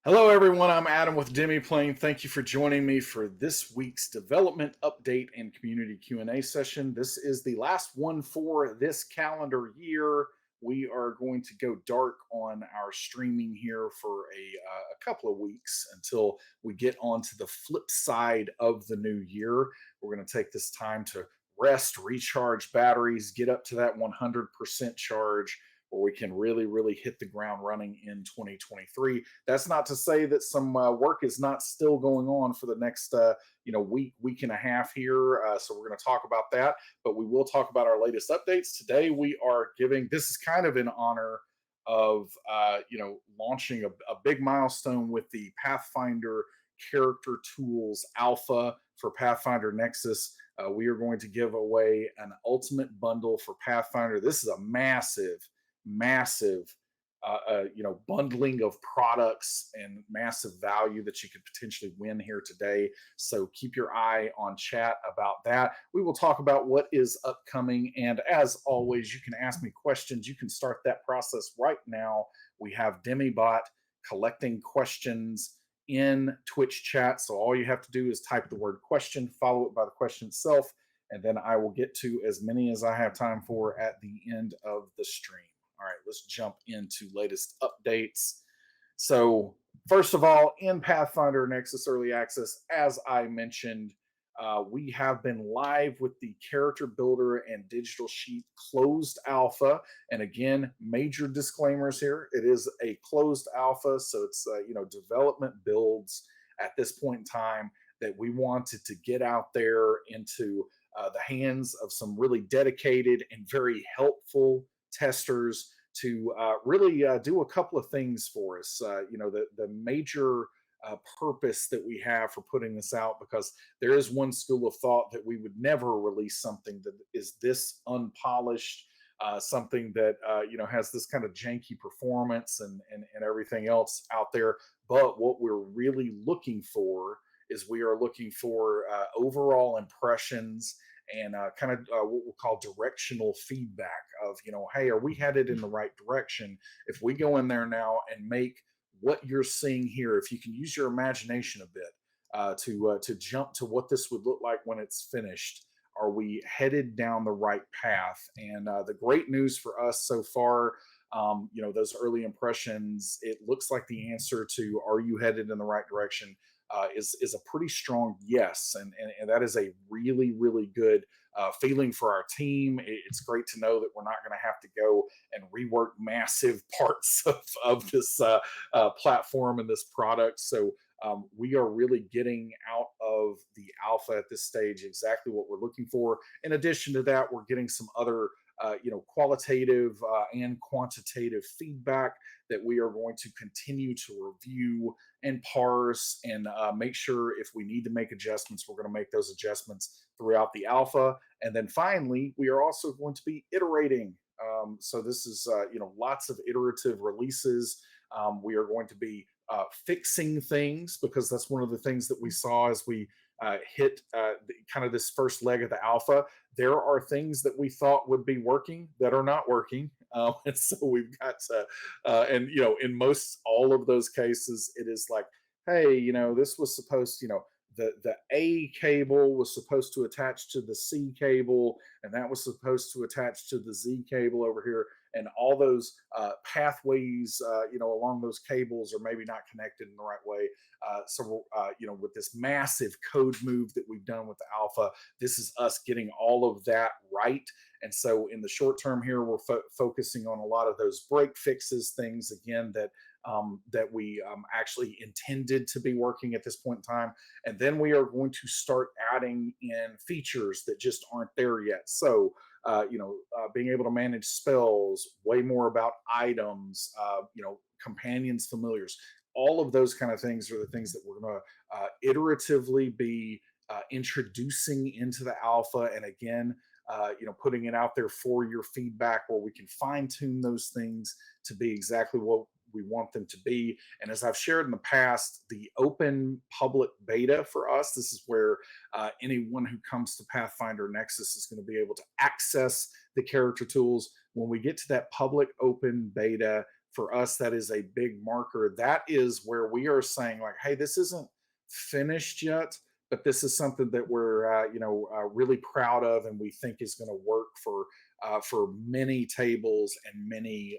Hello, everyone. I'm Adam with Demiplane. Thank you for joining me for this week's development update and community Q&A session. This is the last one for this calendar year. We are going to go dark on our streaming here for a couple of weeks until we get onto the flip side of the new year. We're going to take this time to rest, recharge batteries, get up to that 100% charge where we can really hit the ground running in 2023. That's not to say that some work is not still going on for the next week and a half here. So we're going to talk about that, but we will talk about our latest updates today. We are giving this is kind of in honor of launching a big milestone with the Pathfinder character tools alpha for Pathfinder Nexus. We are going to give away an ultimate bundle for Pathfinder. This is a massive bundling of products and massive value that you could potentially win here today. So keep your eye on chat about that. We will talk about what is upcoming, and as always, you can ask me questions. You can start that process right now. We have Demibot collecting questions in Twitch chat, so all you have to do is type the word question, follow it by the question itself, and then I will get to as many as I have time for at the end of the stream. All right, let's jump into latest updates. So, first of all, in Pathfinder Nexus Early Access, as I mentioned, we have been live with the character builder and digital sheet closed alpha. And again, major disclaimers here. It is a closed alpha, so it's development builds at this point in time that we wanted to get out there into the hands of some really dedicated and very helpful testers to really do a couple of things for us. The major purpose that we have for putting this out, because there is one school of thought that we would never release something that is this unpolished, something that has this kind of janky performance and everything else out there. But what we're really looking for is we are looking for overall impressions and kind of what we'll call directional feedback of, hey, are we headed in the right direction? If we go in there now and make what you're seeing here, if you can use your imagination a bit to jump to what this would look like when it's finished, are we headed down the right path? And the great news for us so far, those early impressions, it looks like the answer to are you headed in the right direction is a pretty strong yes, and that is a really good feeling for our team. It's great to know that we're not going to have to go and rework massive parts of this platform and this product. So we are really getting out of the alpha at this stage exactly what we're looking for. In addition to that, we're getting some other qualitative and quantitative feedback that we are going to continue to review and parse and make sure if we need to make adjustments, we're going to make those adjustments throughout the alpha. And then finally, we are also going to be iterating. So this is, lots of iterative releases. We are going to be fixing things, because that's one of the things that we saw as we hit kind of this first leg of the alpha. There are things that we thought would be working that are not working. And so we've got to, in most all of those cases, it is like, hey, this was supposed to, the A cable was supposed to attach to the C cable, and that was supposed to attach to the Z cable over here. And all those pathways, along those cables are maybe not connected in the right way. With this massive code move that we've done with the alpha, this is us getting all of that right. And so in the short term here, we're focusing on a lot of those break fixes, things again that we actually intended to be working at this point in time. And then we are going to start adding in features that just aren't there yet. So being able to manage spells, way more about items, companions, familiars, all of those kind of things are the things that we're going to iteratively be introducing into the alpha. And again, putting it out there for your feedback, where we can fine tune those things to be exactly what we want them to be. And as I've shared in the past, the open public beta for us, this is where anyone who comes to Pathfinder Nexus is going to be able to access the character tools. When we get to that public open beta, for us, that is a big marker. That is where we are saying, like, hey, this isn't finished yet, but this is something that we're really proud of, and we think is going to work for many tables and many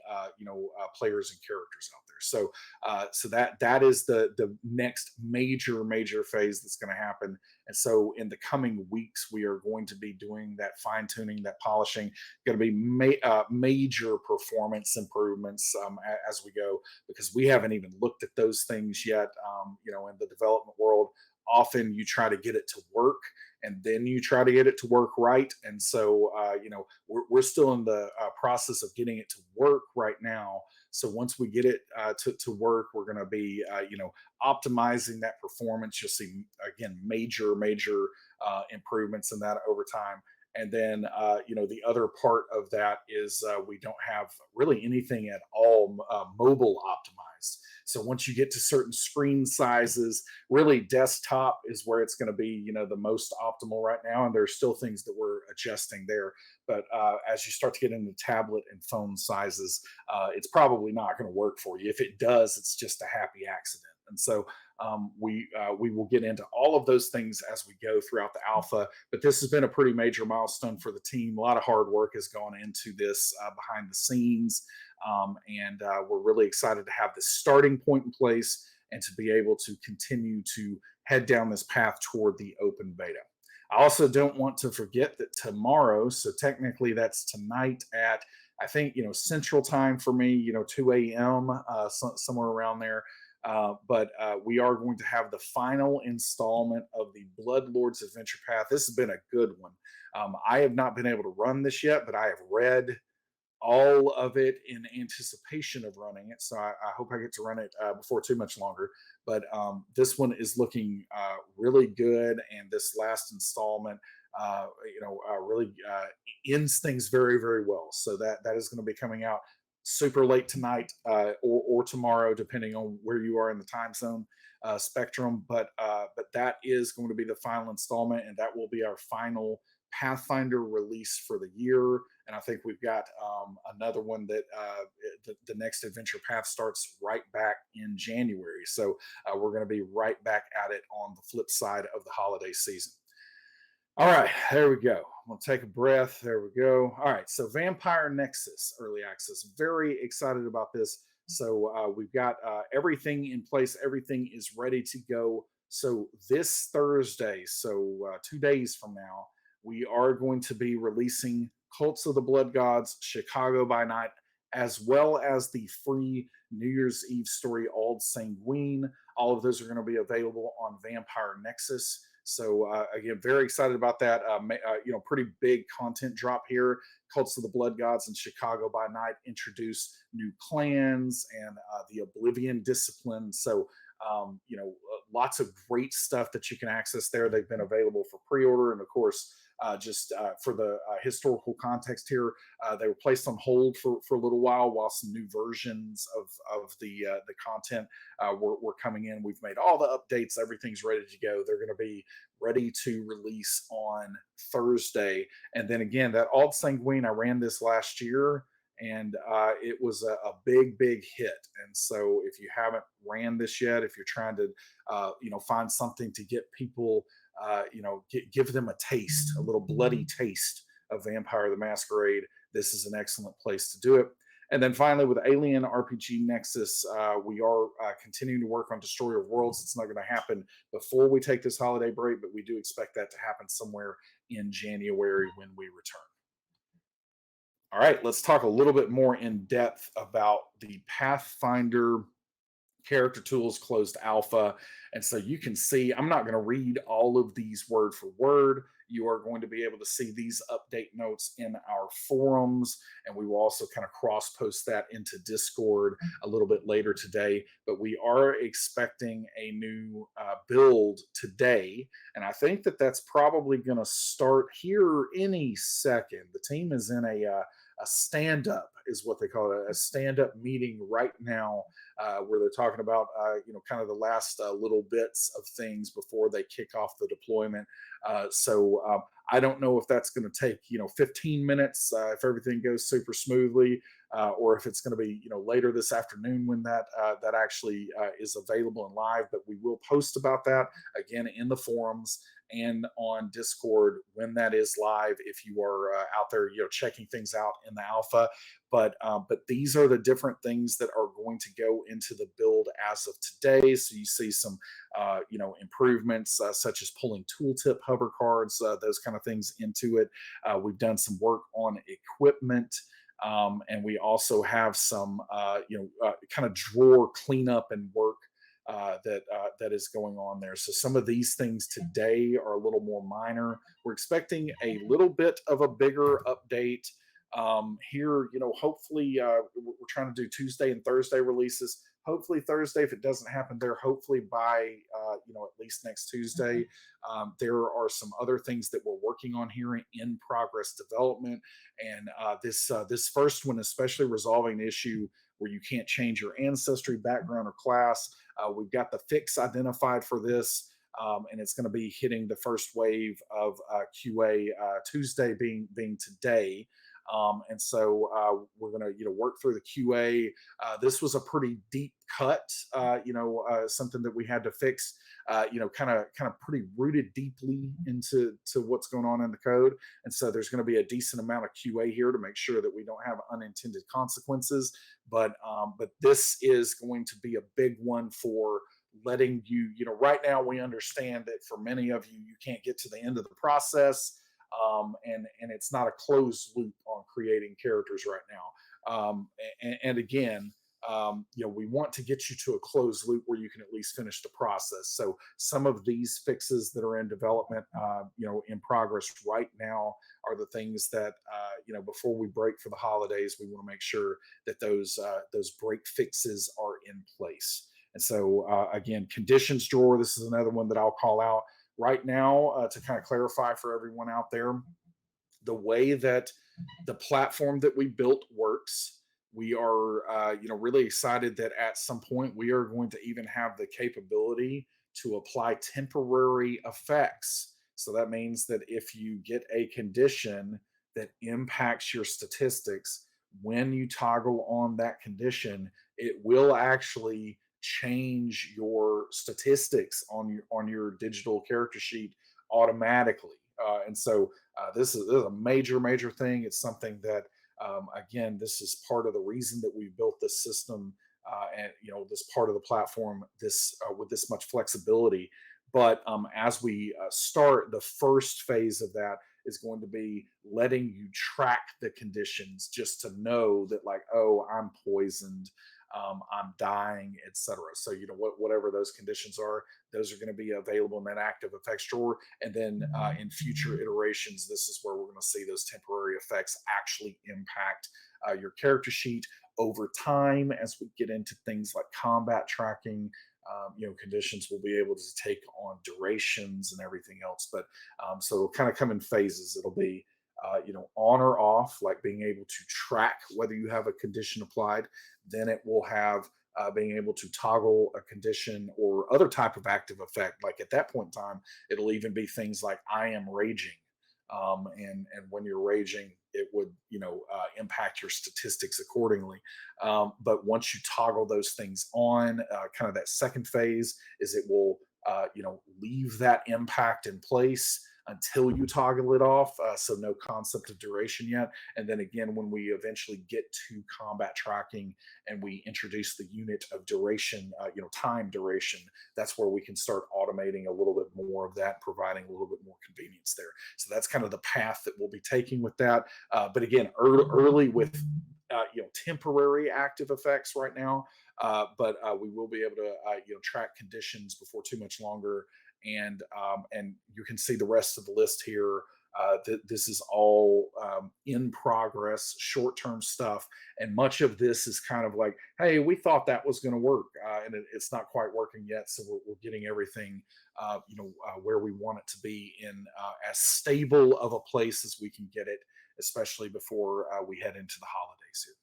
players and characters out there. So that is the next major phase that's going to happen. And so in the coming weeks, we are going to be doing that fine tuning, that polishing. Going to be major performance improvements as we go, because we haven't even looked at those things yet. In the development world, often you try to get it to work, and then you try to get it to work right. And so we're still in the process of getting it to work right now. So once we get it to work, we're going to be optimizing that performance. You'll see, again, major improvements in that over time. And then the other part of that is we don't have really anything at all mobile optimized. So once you get to certain screen sizes, really desktop is where it's going to be, the most optimal right now. And there's still things that we're adjusting there. But as you start to get into tablet and phone sizes, it's probably not going to work for you. If it does, it's just a happy accident. And so we will get into all of those things as we go throughout the alpha. But this has been a pretty major milestone for the team. A lot of hard work has gone into this behind the scenes. And we're really excited to have this starting point in place and to be able to continue to head down this path toward the open beta. I also don't want to forget that tomorrow, so technically that's tonight at, I think, Central Time for me, 2 a.m., somewhere around there. But we are going to have the final installment of the Bloodlords Adventure Path. This has been a good one. I have not been able to run this yet, but I have read all of it in anticipation of running it. So I hope I get to run it before too much longer. But this one is looking really good, and this last installment, really ends things very well. So that is going to be coming out super late tonight or tomorrow, depending on where you are in the time zone spectrum. But that is going to be the final installment, and that will be our final Pathfinder release for the year. And I think we've got another one that the next adventure path starts right back in January. So we're going to be right back at it on the flip side of the holiday season. All right, there we go. I'm going to take a breath. There we go. All right, so Vampire Nexus Early Access. Very excited about this. So we've got everything in place. Everything is ready to go. So this Thursday, so 2 days from now, we are going to be releasing Cults of the Blood Gods, Chicago by Night, as well as the free New Year's Eve story, Auld Sanguine. All of those are going to be available on Vampire Nexus. So again, very excited about that. Pretty big content drop here. Cults of the Blood Gods and Chicago by Night introduce new clans and the Oblivion discipline. So lots of great stuff that you can access there. They've been available for pre-order, and of course, for the historical context here, they were placed on hold for a little while some new versions of the content were coming in. We've made all the updates. Everything's ready to go. They're going to be ready to release on Thursday. And then again, that Auld Sanguine, I ran this last year, and it was a big hit. And so if you haven't ran this yet, if you're trying to find something to get people give them a taste, a little bloody taste of Vampire the Masquerade, this is an excellent place to do it. And then finally, with Alien RPG Nexus, we are continuing to work on Destroyer of Worlds. It's not going to happen before we take this holiday break, but we do expect that to happen somewhere in January when we return. All right, let's talk a little bit more in depth about the Pathfinder character tools closed alpha. And so you can see, I'm not going to read all of these word for word. You are going to be able to see these update notes in our forums, and we will also kind of cross post that into Discord a little bit later today. But we are expecting a new build today, and I think that that's probably going to start here any second. The team is in a stand-up, is what they call it, a stand-up meeting right now, where they're talking about kind of the last little bits of things before they kick off the deployment. So I don't know if that's going to take 15 minutes if everything goes super smoothly, or if it's going to be later this afternoon when that actually is available and live. But we will post about that again in the forums and on Discord when that is live. If you are out there, checking things out in the alpha, but these are the different things that are going to go into the build as of today. So you see some improvements such as pulling tooltip hover cards, those kind of things into it. We've done some work on equipment. And we also have some, kind of drawer cleanup and work that is going on there. So some of these things today are a little more minor. We're expecting a little bit of a bigger update here. Hopefully, we're trying to do Tuesday and Thursday releases. Hopefully Thursday, if it doesn't happen there, hopefully by at least next Tuesday. There are some other things that we're working on here in progress development, and this first one, especially resolving the issue where you can't change your ancestry, background, or class. We've got the fix identified for this. And it's going to be hitting the first wave of QA Tuesday, being today. And so we're going to work through the QA. This was a pretty deep cut, something that we had to fix. Kind of pretty rooted deeply into what's going on in the code. And so there's going to be a decent amount of QA here to make sure that we don't have unintended consequences. But this is going to be a big one for letting you, right now we understand that for many of you, you can't get to the end of the process. And it's not a closed loop on creating characters right now. And again, we want to get you to a closed loop where you can at least finish the process. So some of these fixes that are in development, in progress right now, are the things that before we break for the holidays, we want to make sure that those break fixes are in place. And so again, conditions drawer. This is another one that I'll call out right now to kind of clarify for everyone out there the way that the platform that we built works. We are really excited that at some point we are going to even have the capability to apply temporary effects. So that means that if you get a condition that impacts your statistics, when you toggle on that condition, it will actually change your statistics on your digital character sheet automatically. And so this is a major thing. It's something that again, this is part of the reason that we built this system, and this part of the platform, this with this much flexibility. But as we start, the first phase of that is going to be letting you track the conditions, just to know that, like, oh, I'm poisoned, I'm dying, etc. So whatever those conditions are, those are going to be available in that active effects drawer. And then in future iterations, this is where we're going to see those temporary effects actually impact your character sheet over time. As we get into things like combat tracking, conditions will be able to take on durations and everything else. But so it'll kind of come in phases. It'll be on or off, like being able to track whether you have a condition applied. Then it will have being able to toggle a condition or other type of active effect. Like at that point in time, it'll even be things like I am raging. And when you're raging, it would impact your statistics accordingly. But once you toggle those things on, kind of that second phase is it will leave that impact in place until you toggle it off. So no concept of duration yet. And then again, when we eventually get to combat tracking and we introduce the unit of duration, time duration, that's where we can start automating a little bit more of that, providing a little bit more convenience there. So that's kind of the path that we'll be taking with that. But again, early with temporary active effects right now. But we will be able to track conditions before too much longer. And you can see the rest of the list here. This is all in progress, short-term stuff, and much of this is kind of like, hey, we thought that was going to work, and it's not quite working yet. So we're getting everything, where we want it to be in as stable of a place as we can get it, especially before we head into the holidays here.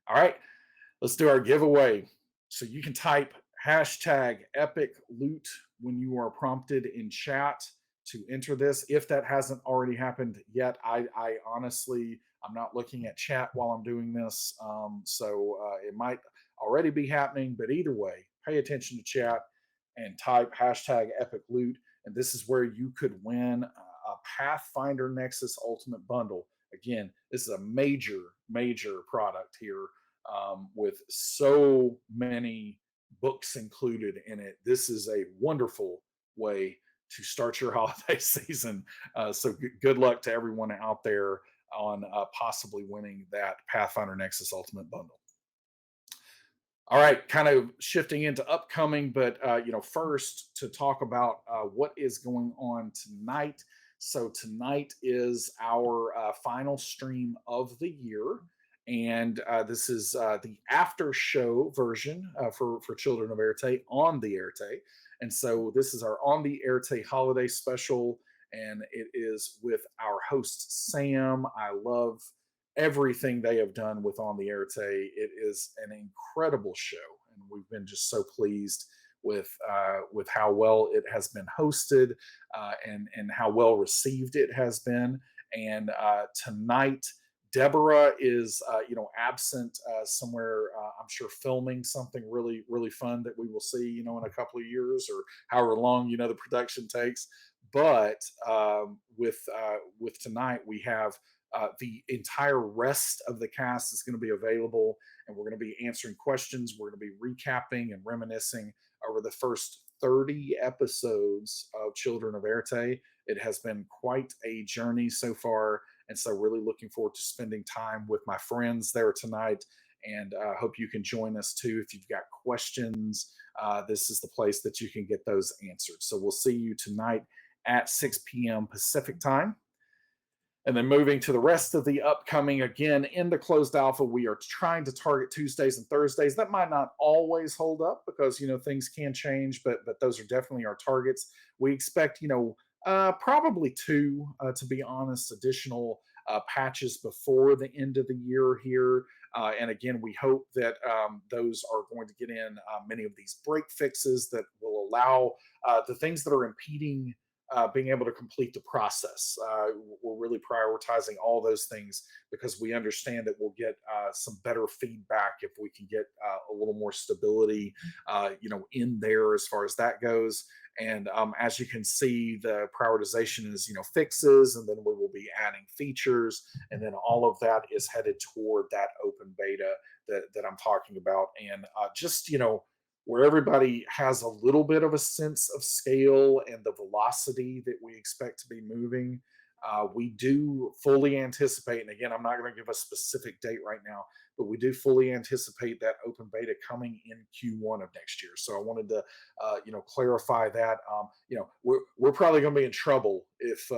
All right, let's do our giveaway. So you can type hashtag epic loot when you are prompted in chat to enter this. If that hasn't already happened yet, I honestly, I'm not looking at chat while I'm doing this. So it might already be happening, but either way, pay attention to chat and type hashtag epic loot. And this is where you could win a Pathfinder Nexus Ultimate Bundle. Again, this is a major product here with so many books included in it. This is a wonderful way to start your holiday season. So good luck to everyone out there on possibly winning that Pathfinder Nexus Ultimate Bundle. All right, kind of shifting into upcoming, but first to talk about what is going on tonight. So tonight is our final stream of the year, and this is the after show version for Children of Erte on the Erte, and so this is our on the Erte holiday special, and it is with our host Sam. I love everything they have done with On the Erte. It is an incredible show, and we've been just so pleased with how well it has been hosted and how well received it has been. And tonight, Deborah is absent somewhere. I'm sure filming something really fun that we will see in a couple of years or however long the production takes. But with tonight, we have the entire rest of the cast is going to be available, and we're going to be answering questions. We're going to be recapping and reminiscing over the first 30 episodes of Children of Erte. It has been quite a journey so far, and so really looking forward to spending time with my friends there tonight, and hope you can join us too. If you've got questions, this is the place that you can get those answered. So we'll see you tonight at 6 p.m. Pacific time. And then moving to the rest of the upcoming, again, in the closed alpha, we are trying to target Tuesdays and Thursdays. That might not always hold up because, things can change, but those are definitely our targets. We expect, probably two, to be honest, additional patches before the end of the year here. And again, we hope that those are going to get in many of these break fixes that will allow the things that are impeding being able to complete the process. We're really prioritizing all those things because we understand that we'll get some better feedback if we can get a little more stability, in there as far as that goes. And as you can see, the prioritization is, fixes, and then we will be adding features, and then all of that is headed toward that open beta that I'm talking about. And just, where everybody has a little bit of a sense of scale and the velocity that we expect to be moving. We do fully anticipate, and again, I'm not going to give a specific date right now, but we do fully anticipate that open beta coming in Q1 of next year. So I wanted to, clarify that. We're probably going to be in trouble if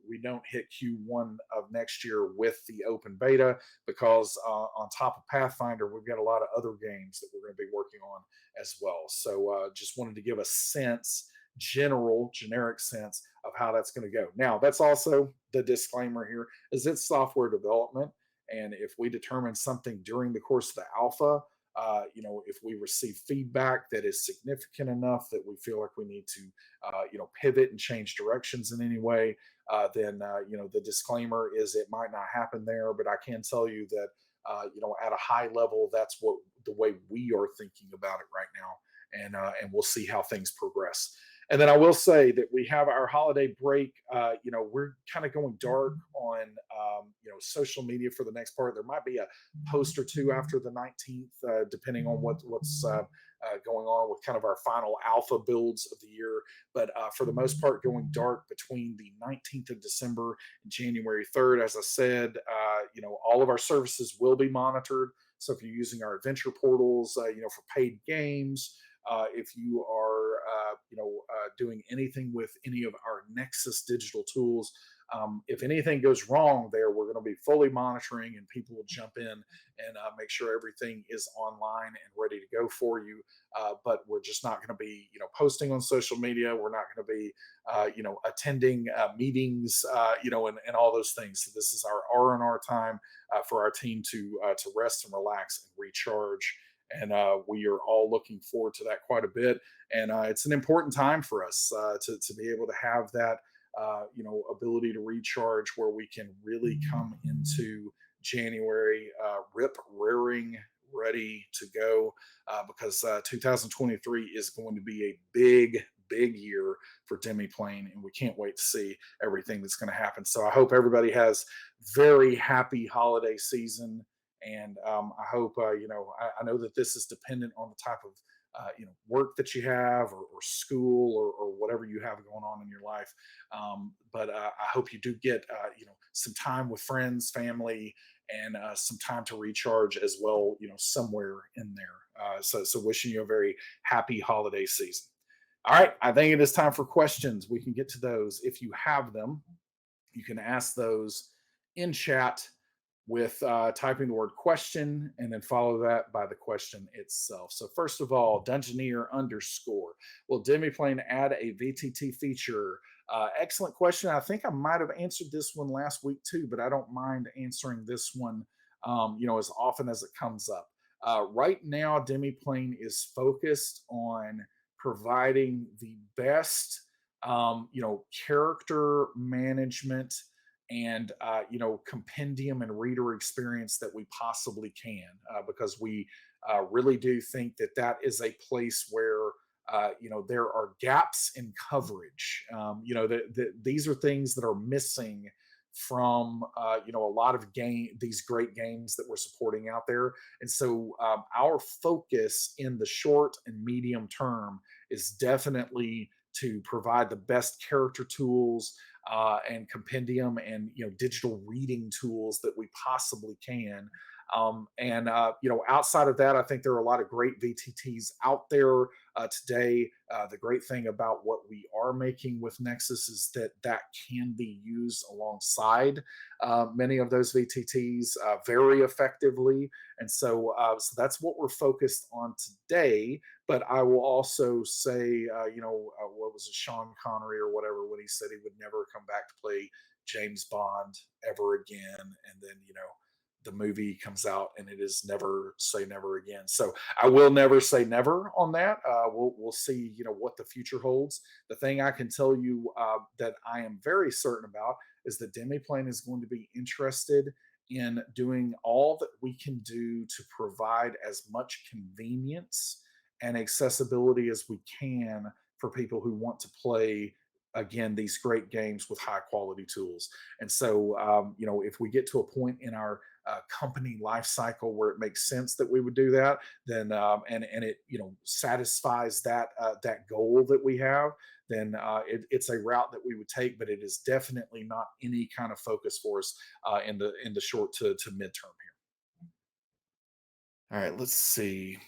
we don't hit Q1 of next year with the open beta, because on top of Pathfinder, we've got a lot of other games that we're going to be working on as well. So just wanted to give a sense, generic sense of how that's going to go. Now, that's also the disclaimer here, is it's software development. And if we determine something during the course of the alpha, if we receive feedback that is significant enough that we feel like we need to, pivot and change directions in any way, then, the disclaimer is it might not happen there. But I can tell you that, at a high level, that's what the way we are thinking about it right now. And we'll see how things progress. And then I will say that we have our holiday break. We're kind of going dark on, social media for the next part. There might be a post or two after the 19th, depending on what's going on with kind of our final alpha builds of the year. But for the most part, going dark between the 19th of December and January 3rd. As I said, all of our services will be monitored. So if you're using our adventure portals, for paid games, if you are, doing anything with any of our Nexus digital tools, if anything goes wrong there, we're going to be fully monitoring, and people will jump in and make sure everything is online and ready to go for you. But we're just not going to be, posting on social media. We're not going to be, attending meetings, and all those things. So this is our R&R time for our team to rest and relax and recharge. and we are all looking forward to that quite a bit. And it's an important time for us to be able to have that ability to recharge, where we can really come into January rip rearing ready to go, because 2023 is going to be a big year for Demiplane, and we can't wait to see everything that's going to happen. So I hope everybody has very happy holiday season, and I hope I know that this is dependent on the type of work that you have, or school, or whatever you have going on in your life. But I hope you do get some time with friends, family, and some time to recharge as well. Somewhere in there. So wishing you a very happy holiday season. All right, I think it is time for questions. We can get to those if you have them. You can ask those in chat with typing the word question, and then follow that by the question itself. So first of all, Dungeoneer underscore, will Demiplane add a VTT feature? Excellent question. I think I might have answered this one last week too, but I don't mind answering this one as often as it comes up. Right now, Demiplane is focused on providing the best character management and compendium and reader experience that we possibly can, because we really do think that that is a place where there are gaps in coverage. These are things that are missing from a lot of these great games that we're supporting out there. And so our focus in the short and medium term is definitely to provide the best character tools and compendium and digital reading tools that we possibly can. And outside of that, I think there are a lot of great VTTs out there today. The great thing about what we are making with Nexus is that that can be used alongside many of those VTTs very effectively. And so that's what we're focused on today. But I will also say, what was it, Sean Connery or whatever, when he said he would never come back to play James Bond ever again. And then, the movie comes out and it is never say never again. So I will never say never on that. We'll see, what the future holds. The thing I can tell you that I am very certain about is that Demiplane is going to be interested in doing all that we can do to provide as much convenience and accessibility as we can for people who want to play, again, these great games with high quality tools. And so if we get to a point in our company life cycle where it makes sense that we would do that, then and it satisfies that goal that we have, then it's a route that we would take. But it is definitely not any kind of focus for us in the short to midterm here. All right, let's see.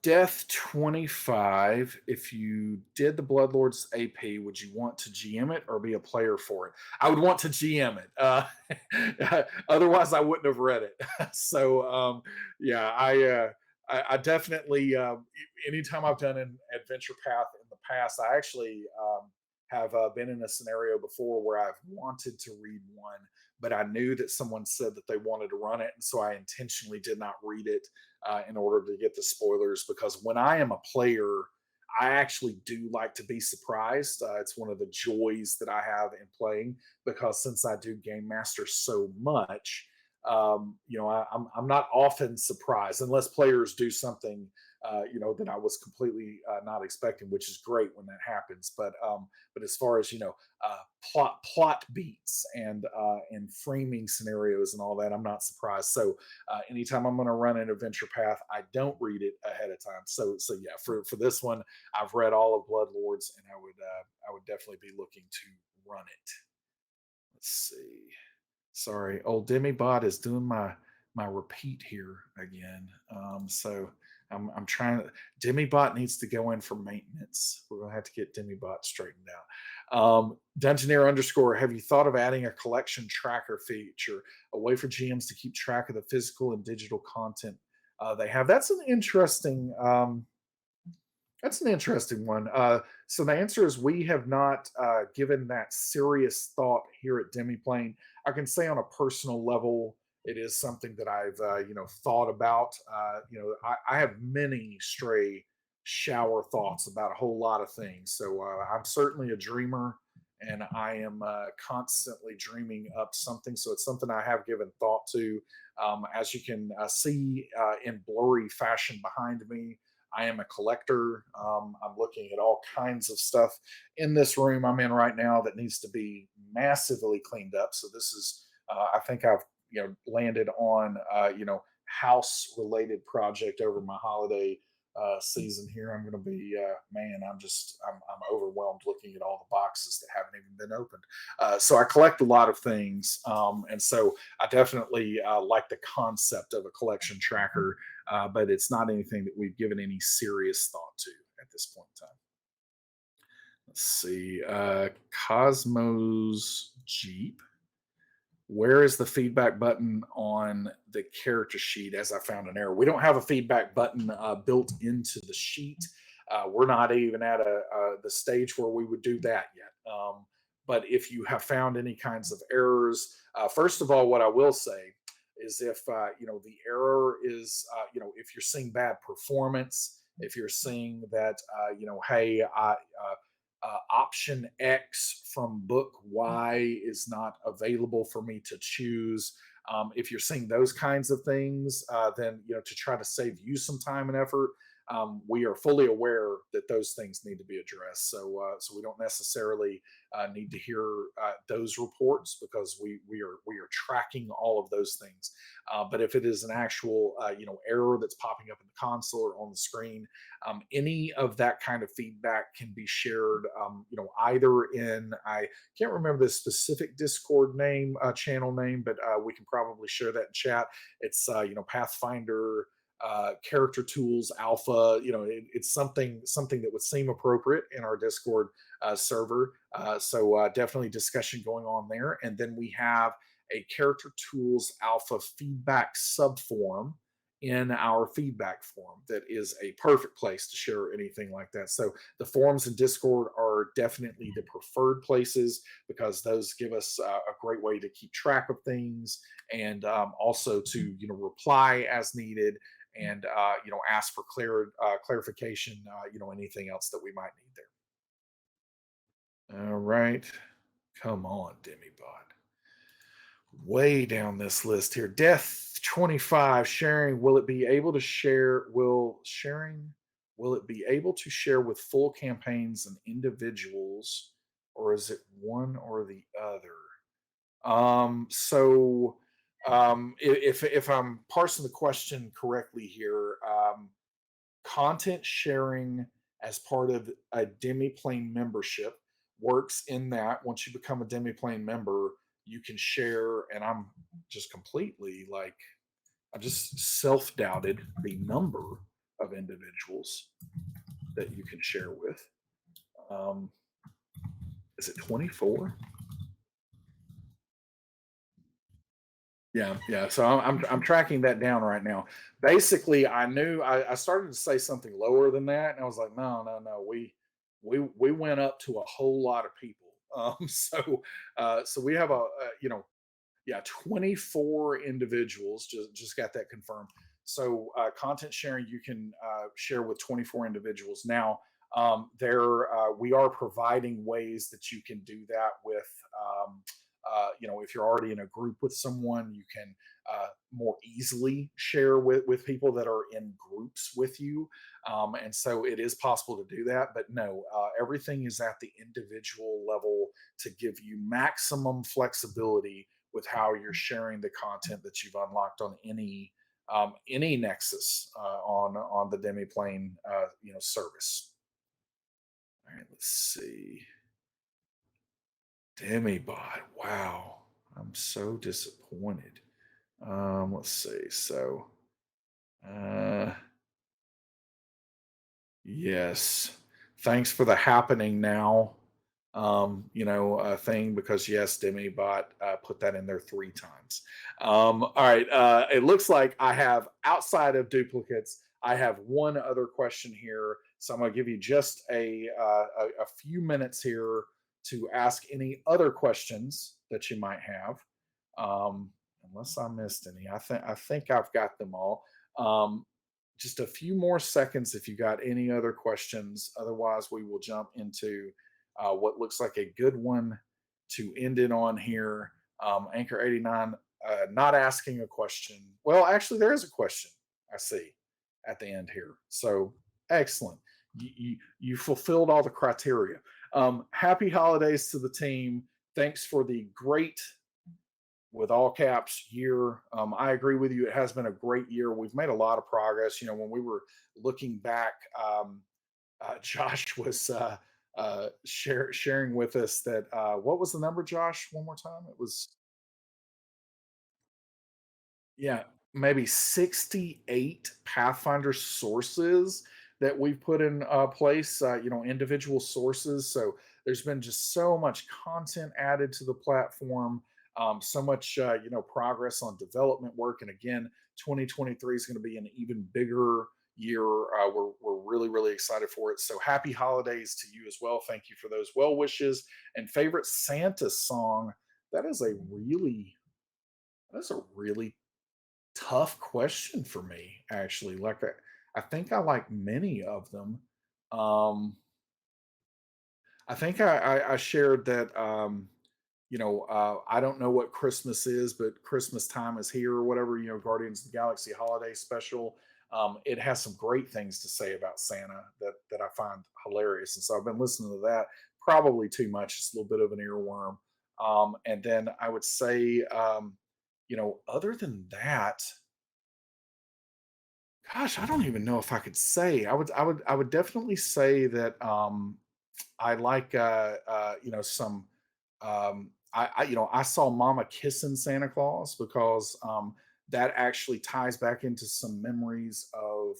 Death 25. If you did the Bloodlords AP, would you want to GM it or be a player for it? I would want to GM it. Otherwise, I wouldn't have read it. So, yeah, I definitely, anytime I've done an adventure path in the past, I actually have been in a scenario before where I've wanted to read one, but I knew that someone said that they wanted to run it. And so I intentionally did not read it in order to get the spoilers, because when I am a player, I actually do like to be surprised. It's one of the joys that I have in playing, because since I do game master so much, I'm not often surprised unless players do something that I was completely not expecting, which is great when that happens. But as far as plot beats and framing scenarios and all that, I'm not surprised. So anytime I'm going to run an adventure path, I don't read it ahead of time. So yeah, for this one, I've read all of Bloodlords, and I would definitely be looking to run it. Let's see. Sorry, old Demibot is doing my repeat here again. So I'm trying to. Demibot needs to go in for maintenance. We're gonna have to get Demibot straightened out. Dungeoneer underscore, have you thought of adding a collection tracker feature, a way for GMs to keep track of the physical and digital content they have? That's an interesting. That's an interesting one. So the answer is we have not given that serious thought here at Demiplane. I can say on a personal level, it is something that I've thought about. I have many stray shower thoughts about a whole lot of things. So I'm certainly a dreamer, and I am constantly dreaming up something. So it's something I have given thought to. As you can see in blurry fashion behind me, I am a collector. I'm looking at all kinds of stuff in this room I'm in right now that needs to be massively cleaned up. So this is, I think I've landed on house related project over my holiday season here. I'm going to be man. I'm overwhelmed looking at all the boxes that haven't even been opened. So I collect a lot of things, and so I definitely like the concept of a collection tracker, but it's not anything that we've given any serious thought to at this point in time. Let's see. Cosmos Jeep. Where is the feedback button on the character sheet? As I found an error, we don't have a feedback button built into the sheet. We're not even at the stage where we would do that yet. But if you have found any kinds of errors, first of all, what I will say is if the error is if you're seeing bad performance, if you're seeing that hey, option X from book Y is not available for me to choose. If you're seeing those kinds of things, then to try to save you some time and effort, we are fully aware that those things need to be addressed. So we don't necessarily need to hear those reports because we are tracking all of those things. But if it is an actual error that's popping up in the console or on the screen, any of that kind of feedback can be shared, either in, I can't remember the specific Discord name, channel name, but we can probably share that in chat. It's Pathfinder character tools alpha. It's something that would seem appropriate in our Discord server. So definitely discussion going on there. And then we have a character tools alpha feedback subforum in our feedback forum that is a perfect place to share anything like that. So the forums and Discord are definitely the preferred places because those give us a great way to keep track of things and also to reply as needed and ask for clarification, anything else that we might need there. All right, come on, Demibot. Way down this list here. Death 25 sharing. Will it be able to share? Will it be able to share with full campaigns and individuals, or is it one or the other? So if I'm parsing the question correctly here, content sharing as part of a Demiplane membership works in that once you become a Demiplane member, you can share, and I'm just completely like, I just self doubted the number of individuals that you can share with. Um, is it 24? Yeah. So I'm tracking that down right now. Basically, I knew I started to say something lower than that, and I was like, no. We went up to a whole lot of people. So we have yeah, 24 individuals. Just got that confirmed. So content sharing you can share with 24 individuals. Now we are providing ways that you can do that with. If you're already in a group with someone, you can more easily share with people that are in groups with you, and so it is possible to do that. But no, everything is at the individual level to give you maximum flexibility with how you're sharing the content that you've unlocked on any Nexus on the Demiplane service. All right, let's see. Demibot. Wow. I'm so disappointed. Let's see. So, uh, yes. Thanks for the happening now, thing because yes, Demibot put that in there 3 times. All right. It looks like I have outside of duplicates. I have one other question here, so I'm going to give you just a few minutes here to ask any other questions that you might have. unless I missed any. I think I've got them all. Um, just a few more seconds if you got any other questions. Otherwise, we will jump into what looks like a good one to end it on here. Anchor 89 not asking a question. Well, actually, there is a question I see at the end here. So excellent. You fulfilled all the criteria. Happy holidays to the team. Thanks for the great, with all caps, year. I agree with you. It has been a great year. We've made a lot of progress. When we were looking back, Josh was sharing with us that what was the number, Josh? One more time. It was, yeah, maybe 68 Pathfinder sources that we've put in place, individual sources. So there's been just so much content added to the platform, so much, progress on development work. And again, 2023 is going to be an even bigger year. We're really, really excited for it. So happy holidays to you as well. Thank you for those well wishes. And favorite Santa song. That is a really, that's a really tough question for me, actually. Like, I think I like many of them. Um, I think I shared that, I don't know what Christmas is, but Christmas time is here or whatever, Guardians of the Galaxy holiday special. It has some great things to say about Santa that I find hilarious. And so I've been listening to that probably too much. It's a little bit of an earworm. And then I would say, other than that, gosh, I don't even know if I could say. I would definitely say that I like some I saw Mama kissing Santa Claus because that actually ties back into some memories of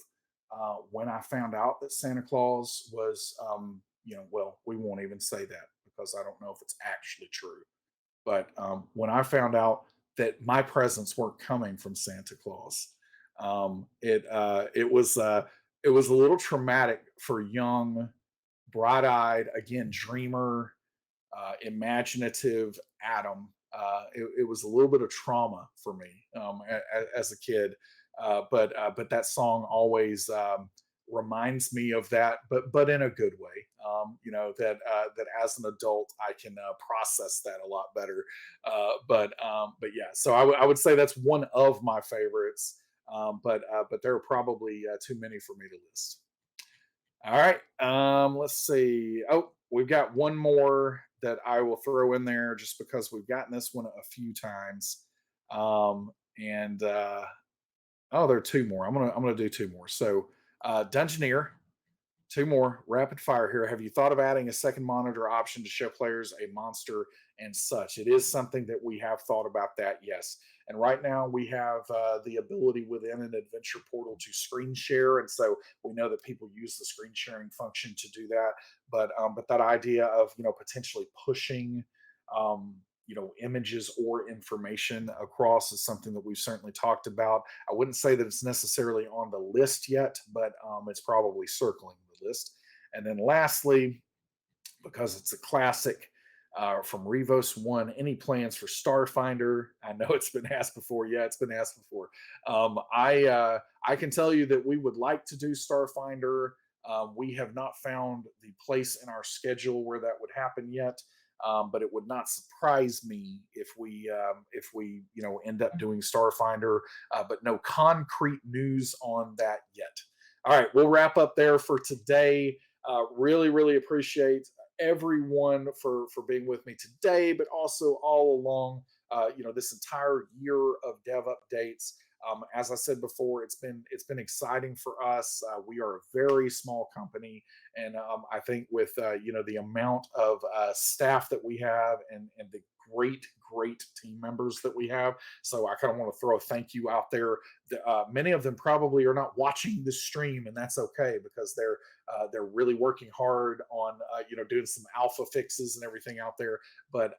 when I found out that Santa Claus was well, we won't even say that because I don't know if it's actually true. But when I found out that my presents weren't coming from Santa Claus, it was a little traumatic for young, bright-eyed, again, dreamer, imaginative Adam. It was a little bit of trauma for me as a kid, but that song always reminds me of that, but in a good way. That as an adult I can process that a lot better. But yeah, so I would say that's one of my favorites. But there are probably too many for me to list. All right. Let's see. Oh, we've got one more that I will throw in there just because we've gotten this one a few times. And oh, there are two more. I'm gonna do two more. So Dungeoneer, two more rapid fire here. Have you thought of adding a second monitor option to show players a monster and such? It is something that we have thought about that, yes. And right now we have the ability within an adventure portal to screen share, and so we know that people use the screen sharing function to do that. But that idea of potentially pushing images or information across is something that we've certainly talked about. I wouldn't say that it's necessarily on the list yet, but it's probably circling the list. And then lastly, because it's a classic from Revos One, any plans for Starfinder? I know it's been asked before. Yeah, it's been asked before. I can tell you that we would like to do Starfinder. We have not found the place in our schedule where that would happen yet. But it would not surprise me if we end up doing Starfinder, but no concrete news on that yet. All right, we'll wrap up there for today. Really, really appreciate everyone for being with me today, but also all along, this entire year of dev updates. As I said before, it's been exciting for us. We are a very small company, and I think with the amount of staff that we have and the great team members that we have, so I kind of want to throw a thank you out there. Many of them probably are not watching this stream, and that's okay because they're really working hard on doing some alpha fixes and everything out there. But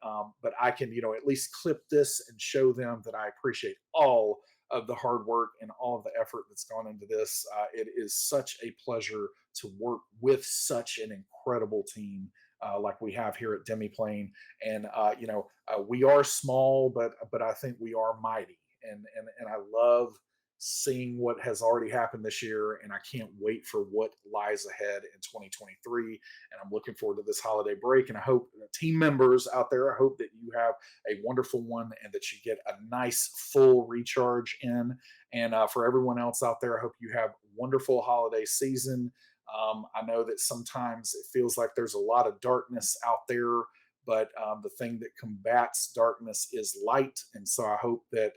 I can at least clip this and show them that I appreciate all of the hard work and all of the effort that's gone into this. It is such a pleasure to work with such an incredible team like we have here at Demiplane. And we are small, but I think we are mighty. and I love seeing what has already happened this year, and I can't wait for what lies ahead in 2023. And I'm looking forward to this holiday break. And I hope team members out there, I hope that you have a wonderful one and that you get a nice full recharge in. And for everyone else out there, I hope you have a wonderful holiday season. I know that sometimes it feels like there's a lot of darkness out there, but the thing that combats darkness is light. And so I hope that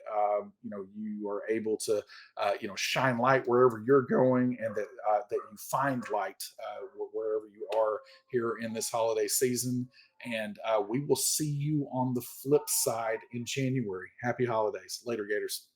you are able to shine light wherever you're going, and that you find light wherever you are here in this holiday season. And we will see you on the flip side in January. Happy holidays. Later, Gators.